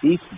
30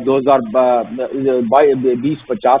2020-50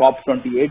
COP28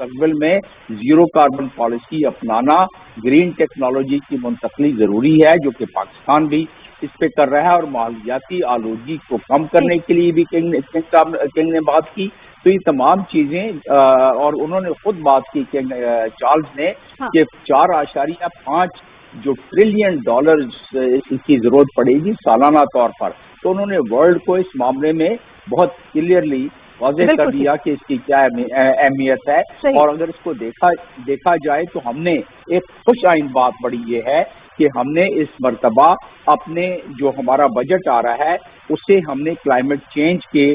مستقبل میں zero carbon policy اپنانا، گرین ٹیکنالوجی کی منتقلی ضروری ہے، جو کہ پاکستان بھی اس پہ کر رہا ہے، اور ماحولیاتی آلودگی کو کم کرنے کے لیے بھی کنگ نے بات کی. تو یہ تمام چیزیں اور انہوں نے خود بات کی چارلز نے کہ 4.5 جو ٹریلین ڈالرز کی ضرورت پڑے گی سالانہ طور پر. تو انہوں نے ورلڈ کو اس معاملے میں بہت کلیئرلی واضح کر دیا کہ اس کی کیا اہمیت ہے. اور اگر اس کو دیکھا جائے تو ہم نے ایک خوش آئند بات بڑی یہ ہے کہ ہم نے اس مرتبہ اپنے جو ہمارا بجٹ آ رہا ہے اسے ہم نے کلائمیٹ چینج کے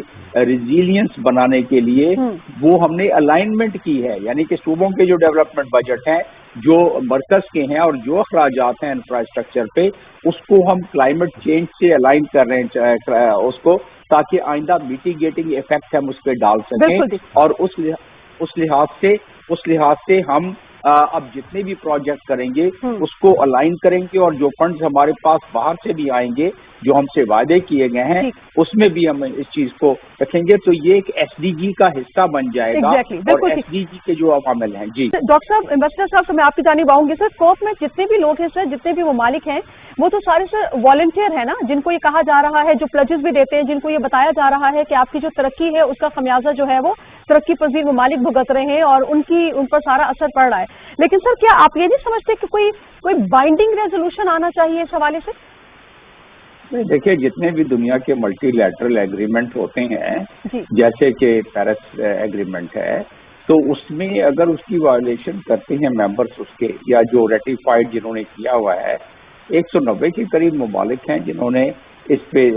ریزیلینس بنانے کے لیے وہ ہم نے الائنمنٹ کی ہے. یعنی کہ صوبوں کے جو ڈیولپمنٹ بجٹ ہیں جو مرکز کے ہیں اور جو اخراجات ہیں انفراسٹرکچر پہ، اس کو ہم کلائمیٹ چینج سے الائن کر رہے ہیں اس کو، تاکہ آئندہ میٹیگیٹنگ ایفیکٹ ہم اس پہ ڈال سکیں. اور اس لحاظ سے ہم اب جتنے بھی پروجیکٹ کریں گے اس کو الائن کریں گے، اور جو فنڈز ہمارے پاس باہر سے بھی آئیں گے جو ہم سے وعدے کیے گئے ہیں اس میں بھی ہم اس چیز کو رکھیں گے. تو یہ ایک ایس ڈی جی کا حصہ بن جائے گا اور ایس ڈی جی کے جو عوامل ہیں. جی ڈاکٹر صاحب، امبیسڈر صاحب سے میں آپ کی جانب آؤں گی. سر، کوپ میں جتنے بھی لوگ ہیں سر، جتنے بھی ممالک ہیں، وہ تو سارے سر والنٹیئر ہیں نا، جن کو یہ کہا جا رہا ہے، جو پلجز بھی دیتے ہیں، جن کو یہ بتایا جا رہا ہے کہ آپ کی جو ترقی ہے اس کا خمیازہ جو ہے وہ ترقی پذیر ممالک بھگت رہے ہیں اور ان پر سارا اثر پڑ رہا ہے. لیکن سر، کیا آپ یہ نہیں سمجھتے کہ کوئی بائنڈنگ ریزولوشن آنا چاہیے اس حوالے سے؟ دیکھیں، جتنے بھی دنیا کے ملٹی لیٹرل ایگریمنٹ ہوتے ہیں جیسے کہ پیرس ایگریمنٹ ہے، تو اس میں اگر اس کی وائلیشن کرتے ہیں ممبرس اس کے، یا جو ریٹیفائڈ جنہوں نے کیا ہوا ہے، 190 کے قریب ممالک ہیں جنہوں نے اس پہ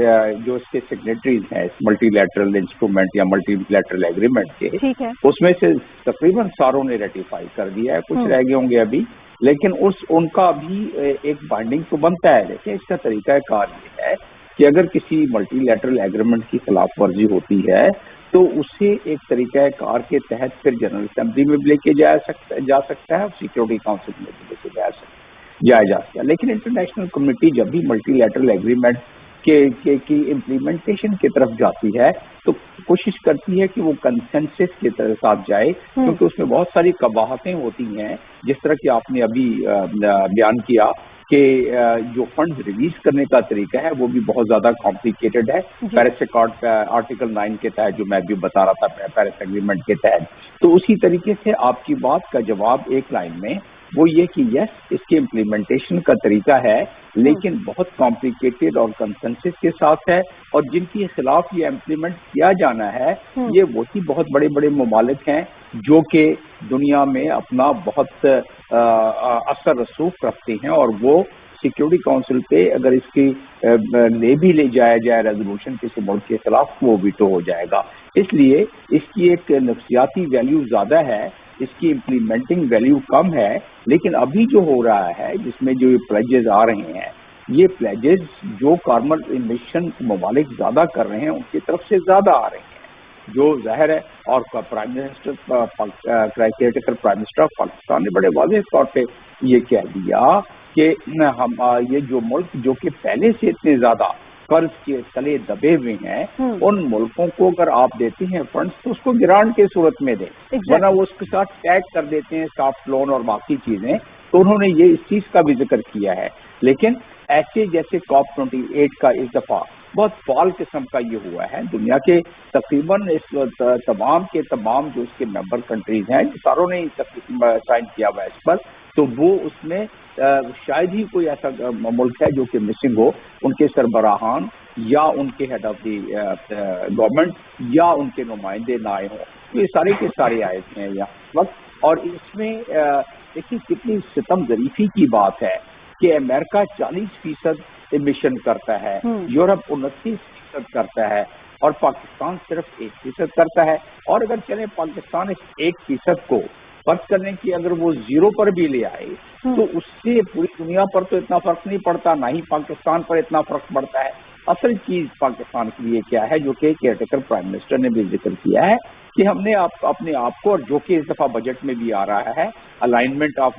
جو اس کے سگنیٹریز ہیں ملٹی لیٹرل انسٹرومنٹ یا ملٹی لیٹرل ایگریمنٹ کے، اس میں سے تقریباً ساروں نے ریٹیفائی کر دیا ہے. کچھ رہ گئے ہوں گے ابھی، لیکن ان کا بھی ایک بائنڈنگ تو بنتا ہے. لیکن اس کا طریقہ کار یہ ہے کہ اگر کسی ملٹی لیٹرل ایگریمنٹ کی خلاف ورزی ہوتی ہے تو اسے ایک طریقہ کار کے تحت پھر جنرل اسمبلی میں لے کے جا سکتا ہے اور سیکورٹی کاؤنسل میں بھی لے کے جایا جا سکتا ہے. لیکن انٹرنیشنل کمیونٹی جب بھی ملٹی لیٹرل ایگریمنٹ کی امپلیمنٹیشن کی طرف جاتی ہے تو کوشش کرتی ہے کہ وہ کنسنسس کے ساتھ جائے، کیونکہ اس میں بہت ساری قباحتیں ہوتی ہیں، جس طرح کہ آپ نے ابھی بیان کیا کہ جو فنڈز ریلیز کرنے کا طریقہ ہے وہ بھی بہت زیادہ کمپلیکیٹڈ ہے. پیرس ایکارڈ آرٹیکل 9 کے تحت جو میں بھی بتا رہا تھا پیرس ایگریمنٹ کے تحت. تو اسی طریقے سے آپ کی بات کا جواب ایک لائن میں وہ یہ کہ یس، اس کے امپلیمنٹیشن کا طریقہ ہے لیکن بہت کمپلیکیٹڈ اور کنسنسس کے ساتھ ہے، اور جن کے خلاف یہ امپلیمنٹ کیا جانا ہے یہ وہی بہت بڑے بڑے ممالک ہیں جو کہ دنیا میں اپنا بہت اثر رسوخ رکھتے ہیں، اور وہ سیکورٹی کاؤنسل پہ اگر اس کی لے جایا جائے ریزولوشن کسی ملک کے خلاف، وہ ویٹو ہو جائے گا. اس لیے اس کی ایک نفسیاتی ویلیو زیادہ ہے، اس کی امپلیمنٹنگ ویلیو کم ہے. لیکن ابھی جو ہو رہا ہے جس میں جو یہ پلیجز آ رہے ہیں، یہ پلیجز جو کاربن ایمیشن ممالک زیادہ کر رہے ہیں ان کی طرف سے زیادہ آ رہے ہیں، جو ظاہر ہے. اور پرائم منسٹر آف پاکستان نے بڑے واضح طور پہ یہ کہہ دیا کہ ہم یہ جو ملک جو کہ پہلے سے اتنے زیادہ قرض کے تلے دبے ہوئے ہیں، ان ملکوں کو اگر آپ دیتے ہیں فنڈز تو اس کو گرانٹ کے صورت میں دیں، ورنہ وہ اس کے ساتھ ٹیگ کر دیتے ہیں سافٹ لون اور باقی چیزیں. تو انہوں نے یہ اس چیز کا بھی ذکر کیا ہے. لیکن ایسے جیسے کاپ 28 کا اس دفعہ بہت فعال قسم کا یہ ہوا ہے، دنیا کے تقریباً اس تمام کے تمام جو اس کے ممبر کنٹریز ہیں ساروں نے سائن کیا ہوا ہے اس پر. تو وہ اس میں شاید ہی کوئی ایسا ملک ہے جو کہ مسنگ ہو، ان کے سربراہان یا ان کے ہیڈ آف دی گورنمنٹ یا ان کے نمائندے نہ آئے ہوں. یہ سارے کے سارے آئے ہیں یہاں وقت. اور اس میں دیکھیے کتنی ستم ظریفی کی بات ہے کہ امریکہ 40% ایمیشن کرتا ہے، یورپ 29% کرتا ہے، اور پاکستان صرف 1% کرتا ہے. اور اگر چلے پاکستان اس 1% کو فرض کرنے کی اگر وہ 0 پر بھی لے آئے تو اس سے پوری دنیا پر تو اتنا فرق نہیں پڑتا، نہ ہی پاکستان پر اتنا فرق پڑتا ہے. اصل چیز پاکستان کے لیے کیا ہے، جو کہ کیئر ٹیکر پرائم منسٹر نے بھی ذکر کیا ہے کہ ہم نے اپنے آپ کو، اور جو کہ اس دفعہ بجٹ میں بھی آ رہا ہے، alignment of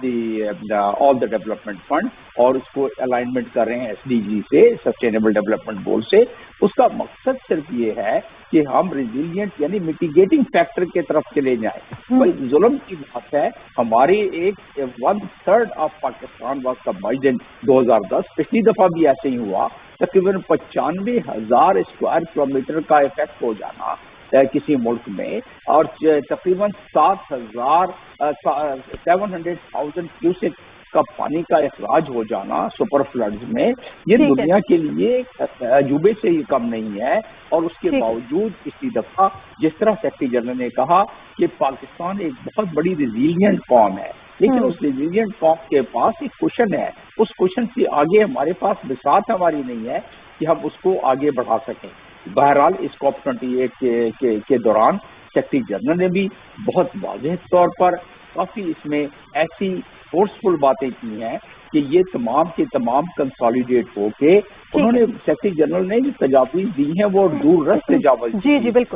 all the development fund, اور اس کو الائنمنٹ کر رہے ہیں ایس ڈی جی سے، سسٹینیبل ڈیولپمنٹ گول سے. اس کا مقصد صرف یہ ہے کہ ہم ریزیلینٹ یعنی میٹیگیٹنگ فیکٹر کے طرف چلے جائیں. کوئی ظلم کی بات ہے. ہماری ایک 1/3 آف پاکستان واز سبمرجڈ ان 2010. پچھلی دفعہ بھی ایسے ہی ہوا. تقریباً 95,000 اسکوائر کلومیٹر کا افیکٹ ہو جانا کسی ملک میں, اور تقریباً 700,000 کیوسک کا پانی کا اخراج ہو جانا سپر فلڈز میں, یہ دنیا کے لیے عجوبے سے ہی کم نہیں ہے. اور اس کے باوجود پچھلی دفعہ جس طرح سیکرٹری جنرل نے کہا کہ پاکستان ایک بہت بڑی ریزیلینٹ قوم ہے, لیکن اس ریزیلینٹ قوم کے پاس ایک کوشن ہے. اس کوشن سے آگے ہمارے پاس بساط ہماری نہیں ہے کہ ہم اس کو آگے بڑھا سکیں. بہرحال اس COP28 کے دوران سیکرٹری جنرل نے بھی بہت واضح طور پر کافی اس میں ایسی فورسفل باتیں کی ہیں کہ یہ تمام کے تمام کنسالیڈیٹ ہو کے انہوں نے سیکرٹری جنرل نے جو تجاویز دی ہیں وہ دور رس تجاویز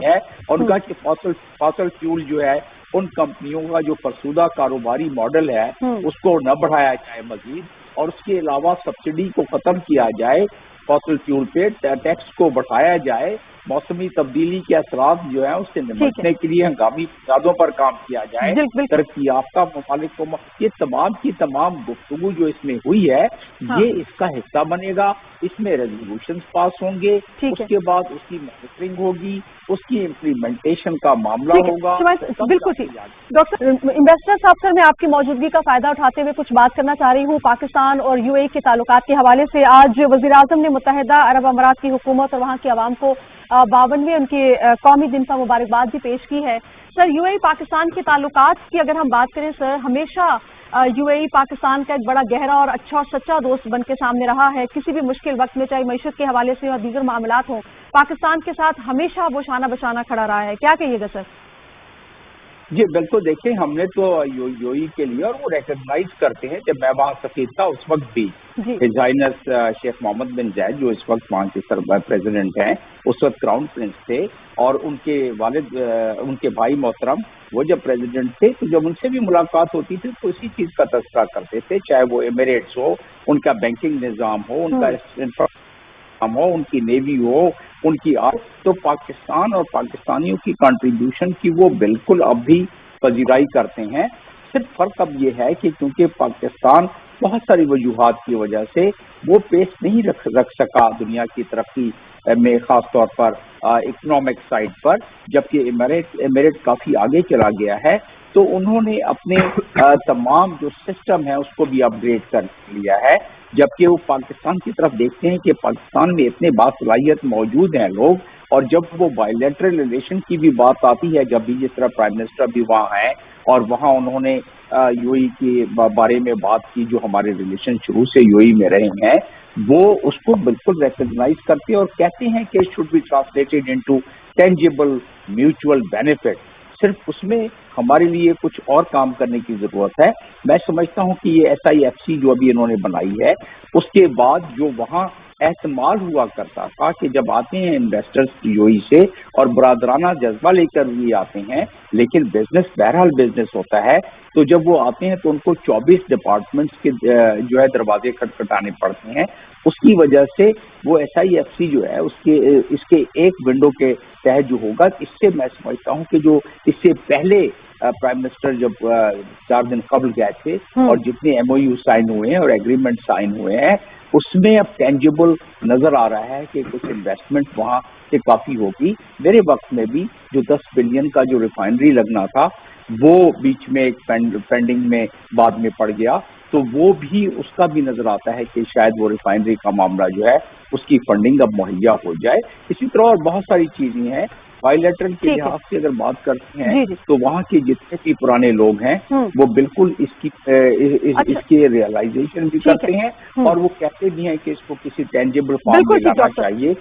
ہے. اور ان کا کہ فاسل فیول جو ہے ان کمپنیوں کا جو فرسودہ کاروباری ماڈل ہے اس کو نہ بڑھایا جائے مزید, اور اس کے علاوہ سبسڈی کو ختم کیا جائے, فاسل فیول پہ ٹیکس کو بڑھایا جائے, موسمی تبدیلی کے اثرات جو ہیں اس سے نمٹنے کے لیے ہنگامی بنیادوں پر کام کیا جائے, ترقی یافتہ ممالک کو. یہ تمام کی تمام گفتگو جو اس میں ہوئی ہے یہ اس کا حصہ بنے گا. اس میں ریزولوشنز پاس ہوں گے, اس کے بعد اس کی مانیٹرنگ ہوگی, اس کی امپلیمنٹیشن کا معاملہ ہوگا. بالکل ٹھیک. ڈاکٹر انویسٹر صاحب سر, میں آپ کی موجودگی کا فائدہ اٹھاتے ہوئے کچھ بات کرنا چاہ رہی ہوں. پاکستان اور UAE کے تعلقات کے حوالے سے آج وزیر اعظم نے متحدہ عرب امارات کی حکومت اور وہاں کی عوام کو 52ویں ان کے قومی دن پر مبارکباد بھی پیش کی ہے. سر, UAE پاکستان کے تعلقات کی اگر ہم بات کریں سر, ہمیشہ UAE پاکستان کا ایک بڑا گہرا اور اچھا اور سچا دوست بن کے سامنے رہا ہے. کسی بھی مشکل وقت میں, چاہے معیشت کے حوالے سے اور دیگر معاملات ہوں, پاکستان کے ساتھ ہمیشہ وہ شانہ بشانہ کھڑا رہا ہے. کیا کہیے گا سر؟ جی بالکل, دیکھیں ہم نے تو UAE کے لیے, اور وہ ریکگنائز کرتے ہیں, جب میں وہاں سفیر تھا اس وقت بھی ہز ہائنس شیخ محمد بن زید جو اس وقت وہاں کے پریزیڈنٹ ہیں, اس وقت کراؤن پرنس تھے, اور ان کے والد ان کے بھائی محترم وہ جب پریزیڈنٹ تھے تو جب ان سے بھی ملاقات ہوتی تھی تو اسی چیز کا تذکرہ کرتے تھے, چاہے وہ ایمریٹس ہو, ان کا بینکنگ نظام ہو, ان کا ہو, ان کی نیوی ہو, ان کی تو پاکستان اور پاکستانیوں کی کنٹریبیوشن کی وہ بالکل اب بھی پذیرائی کرتے ہیں. صرف فرق اب یہ ہے کہ کیونکہ پاکستان بہت ساری وجوہات کی وجہ سے وہ پیس نہیں رکھ سکا دنیا کی ترقی میں, خاص طور پر اکنامک سائڈ پر, جبکہ ایمریٹ کافی آگے چلا گیا ہے, تو انہوں نے اپنے تمام جو سسٹم ہے اس کو بھی اپ گریڈ کر لیا ہے. جبکہ وہ پاکستان کی طرف دیکھتے ہیں کہ پاکستان میں اتنے باصلاحیت موجود ہیں لوگ, اور جب وہ بائیلیٹرل ریلیشن کی بھی بات آتی ہے, جب بھی جس طرح پرائم منسٹر بھی وہاں ہیں اور وہاں انہوں نے UAE کے بارے میں بات کی, جو ہمارے ریلیشن شروع سے UAE میں رہے ہیں, وہ اس کو بالکل ریکگنائز کرتے اور کہتے ہیں کہ should be translated into tangible mutual benefit. صرف اس میں ہمارے لیے کچھ اور کام کرنے کی ضرورت ہے. میں سمجھتا ہوں کہ یہ SIFC جو ابھی انہوں نے بنائی ہے, اس کے بعد جو وہاں احتمال ہوا کرتا تھا کہ جب آتے ہیں انویسٹرز UAE سے اور برادرانہ جذبہ لے کر بھی آتے ہیں, لیکن بزنس بہرحال بزنس ہوتا ہے, تو جب وہ آتے ہیں تو ان کو 24 ڈپارٹمنٹس کے جو ہے دروازے کھٹکھٹانے پڑتے ہیں. اس کی وجہ سے وہ SIFC جو ہے اس کے ایک ونڈو کے تحت جو ہوگا, اس سے میں سمجھتا ہوں کہ جو اس سے پہلے پرائم منسٹر جب 4 دن قبل گئے تھے اور جتنے MOU سائن ہوئے ہیں اور ایگریمنٹ سائن ہوئے ہیں, اس میں اب ٹینجیبل نظر آ رہا ہے کہ کچھ انویسٹمنٹ وہاں سے کافی ہوگی. میرے وقت میں بھی جو 10 بلین کا جو ریفائنری لگنا تھا وہ بیچ میں ایک پینڈنگ میں بعد میں پڑ گیا, تو وہ بھی اس کا بھی نظر آتا ہے کہ شاید وہ ریفائنری کا معاملہ جو ہے اس کی فنڈنگ اب مہیا ہو جائے. اسی طرح اور بہت ساری چیزیں ہیں. بائیلیٹرل کے لحاظ سے اگر بات کرتے ہیں تو وہاں کے جتنے بھی پرانے لوگ ہیں وہ بالکل اس کی ریئلائزیشن بھی کرتے ہیں, اور وہ کہتے بھی ہیں کہ اس کو کسی ٹینجیبل فارم میں لانا چاہیے.